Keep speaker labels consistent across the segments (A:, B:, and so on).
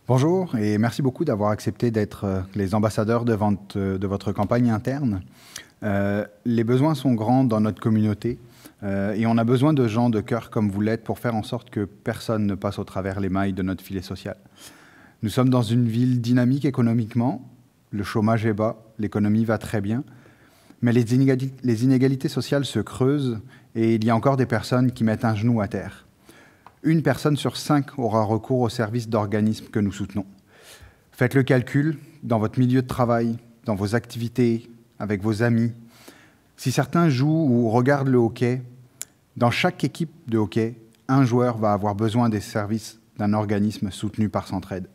A: Bonjour et merci beaucoup d'avoir accepté d'être les ambassadeurs de votre campagne interne. Les besoins sont grands dans notre communauté et on a besoin de gens de cœur comme vous l'êtes pour faire en sorte que personne ne passe au travers les mailles de notre filet social. Nous sommes dans une ville dynamique économiquement, le chômage est bas, l'économie va très bien, mais les inégalités sociales se creusent et il y a encore des personnes qui mettent un genou à terre. Une personne sur 5 aura recours aux services d'organismes que nous soutenons. Faites le calcul dans votre milieu de travail, dans vos activités, avec vos amis. Si certains jouent ou regardent le hockey, dans chaque équipe de hockey, un joueur va avoir besoin des services d'un organisme soutenu par Centraide.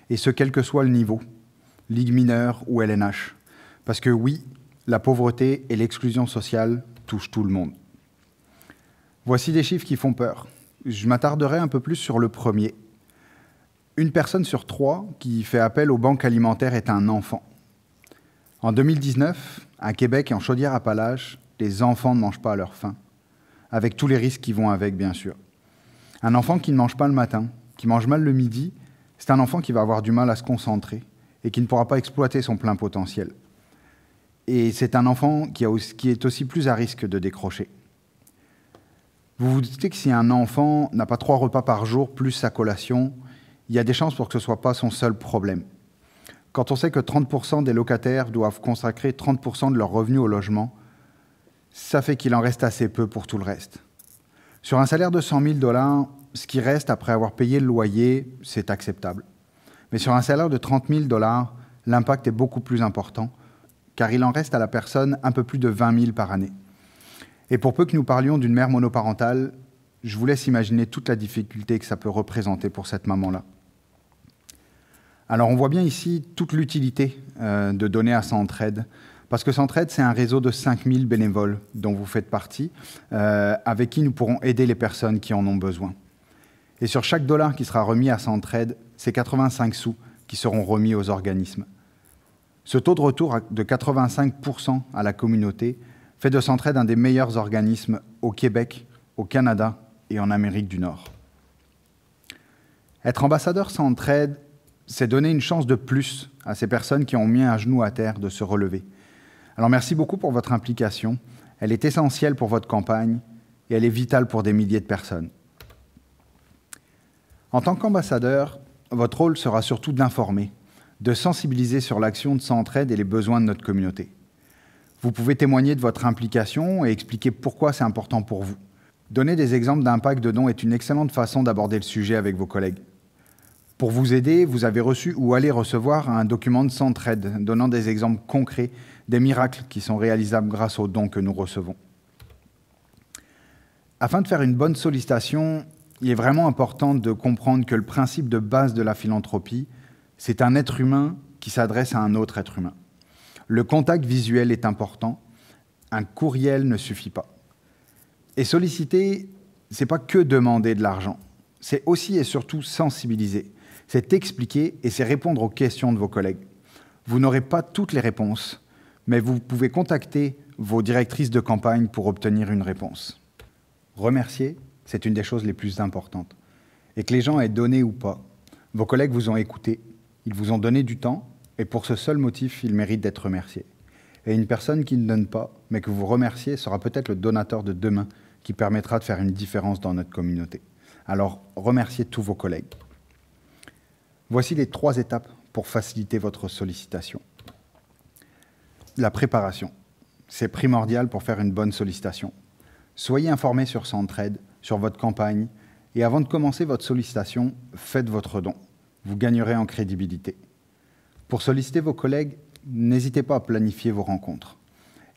A: Et ce, quel que soit le niveau, Ligue mineure ou LNH. Parce que oui, la pauvreté et l'exclusion sociale touchent tout le monde. Voici des chiffres qui font peur. Je m'attarderai un peu plus sur le premier. Une personne sur 3 qui fait appel aux banques alimentaires est un enfant. En 2019, à Québec et en Chaudière-Appalaches, les enfants ne mangent pas à leur faim, avec tous les risques qui vont avec, bien sûr. Un enfant qui ne mange pas le matin, qui mange mal le midi, c'est un enfant qui va avoir du mal à se concentrer et qui ne pourra pas exploiter son plein potentiel. Et c'est un enfant qui est aussi plus à risque de décrocher. Vous vous doutez que si un enfant n'a pas 3 repas par jour plus sa collation, il y a des chances pour que ce ne soit pas son seul problème. Quand on sait que 30% des locataires doivent consacrer 30% de leurs revenus au logement, ça fait qu'il en reste assez peu pour tout le reste. Sur un salaire de 100 000 $, ce qui reste après avoir payé le loyer, c'est acceptable. Mais sur un salaire de 30 000 $, l'impact est beaucoup plus important, car il en reste à la personne un peu plus de 20 000 par année. Et pour peu que nous parlions d'une mère monoparentale, je vous laisse imaginer toute la difficulté que ça peut représenter pour cette maman-là. Alors on voit bien ici toute l'utilité de donner à Centraide, parce que Centraide, c'est un réseau de 5000 bénévoles dont vous faites partie, avec qui nous pourrons aider les personnes qui en ont besoin. Et sur chaque dollar qui sera remis à Centraide, c'est 85 sous qui seront remis aux organismes. Ce taux de retour de 85% à la communauté fait de Centraide un des meilleurs organismes au Québec, au Canada et en Amérique du Nord. Être ambassadeur Centraide, c'est donner une chance de plus à ces personnes qui ont mis un genou à terre de se relever. Alors merci beaucoup pour votre implication. Elle est essentielle pour votre campagne et elle est vitale pour des milliers de personnes. En tant qu'ambassadeur, votre rôle sera surtout d'informer, de sensibiliser sur l'action de Centraide et les besoins de notre communauté. Vous pouvez témoigner de votre implication et expliquer pourquoi c'est important pour vous. Donner des exemples d'impact de dons est une excellente façon d'aborder le sujet avec vos collègues. Pour vous aider, vous avez reçu ou allez recevoir un document de Centraide donnant des exemples concrets des miracles qui sont réalisables grâce aux dons que nous recevons. Afin de faire une bonne sollicitation, il est vraiment important de comprendre que le principe de base de la philanthropie, c'est un être humain qui s'adresse à un autre être humain. Le contact visuel est important, un courriel ne suffit pas. Et solliciter, ce n'est pas que demander de l'argent, c'est aussi et surtout sensibiliser, c'est expliquer et c'est répondre aux questions de vos collègues. Vous n'aurez pas toutes les réponses, mais vous pouvez contacter vos directrices de campagne pour obtenir une réponse. Remercier, c'est une des choses les plus importantes. Et que les gens aient donné ou pas, vos collègues vous ont écouté, ils vous ont donné du temps, et pour ce seul motif, il mérite d'être remercié. Et une personne qui ne donne pas, mais que vous remerciez, sera peut-être le donateur de demain qui permettra de faire une différence dans notre communauté. Alors, remerciez tous vos collègues. Voici les 3 étapes pour faciliter votre sollicitation. La préparation. C'est primordial pour faire une bonne sollicitation. Soyez informés sur Centraide, sur votre campagne, et avant de commencer votre sollicitation, faites votre don. Vous gagnerez en crédibilité. Pour solliciter vos collègues, n'hésitez pas à planifier vos rencontres.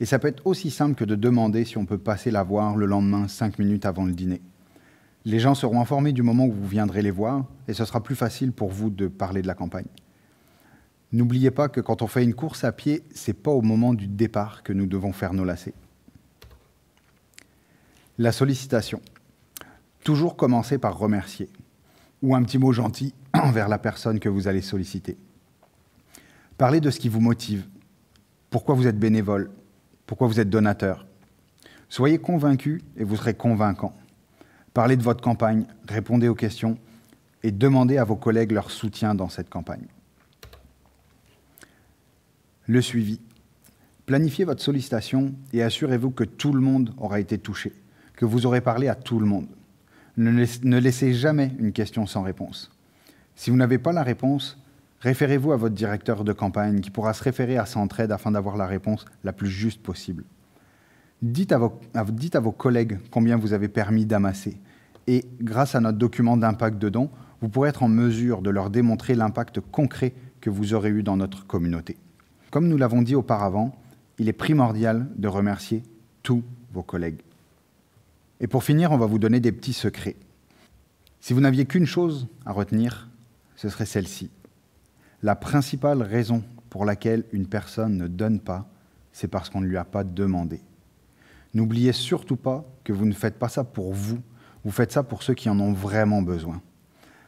A: Et ça peut être aussi simple que de demander si on peut passer la voir le lendemain, 5 minutes avant le dîner. Les gens seront informés du moment où vous viendrez les voir, et ce sera plus facile pour vous de parler de la campagne. N'oubliez pas que quand on fait une course à pied, ce n'est pas au moment du départ que nous devons faire nos lacets. La sollicitation. Toujours commencer par remercier, ou un petit mot gentil envers la personne que vous allez solliciter. Parlez de ce qui vous motive, pourquoi vous êtes bénévole, pourquoi vous êtes donateur. Soyez convaincu et vous serez convaincant. Parlez de votre campagne, répondez aux questions, et demandez à vos collègues leur soutien dans cette campagne. Le suivi. Planifiez votre sollicitation et assurez-vous que tout le monde aura été touché, que vous aurez parlé à tout le monde. Ne laissez jamais une question sans réponse. Si vous n'avez pas la réponse, référez-vous à votre directeur de campagne qui pourra se référer à Centraide afin d'avoir la réponse la plus juste possible. Dites à vos collègues combien vous avez permis d'amasser et grâce à notre document d'impact de don, vous pourrez être en mesure de leur démontrer l'impact concret que vous aurez eu dans notre communauté. Comme nous l'avons dit auparavant, il est primordial de remercier tous vos collègues. Et pour finir, on va vous donner des petits secrets. Si vous n'aviez qu'une chose à retenir, ce serait celle-ci. La principale raison pour laquelle une personne ne donne pas, c'est parce qu'on ne lui a pas demandé. N'oubliez surtout pas que vous ne faites pas ça pour vous, vous faites ça pour ceux qui en ont vraiment besoin.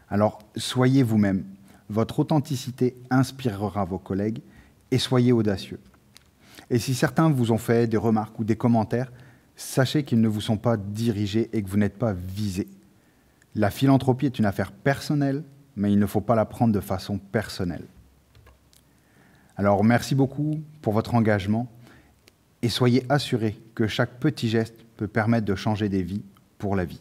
A: Alors, soyez vous-même. Votre authenticité inspirera vos collègues et soyez audacieux. Et si certains vous ont fait des remarques ou des commentaires, sachez qu'ils ne vous sont pas dirigés et que vous n'êtes pas visés. La philanthropie est une affaire personnelle, mais il ne faut pas la prendre de façon personnelle. Alors, merci beaucoup pour votre engagement et soyez assurés que chaque petit geste peut permettre de changer des vies pour la vie.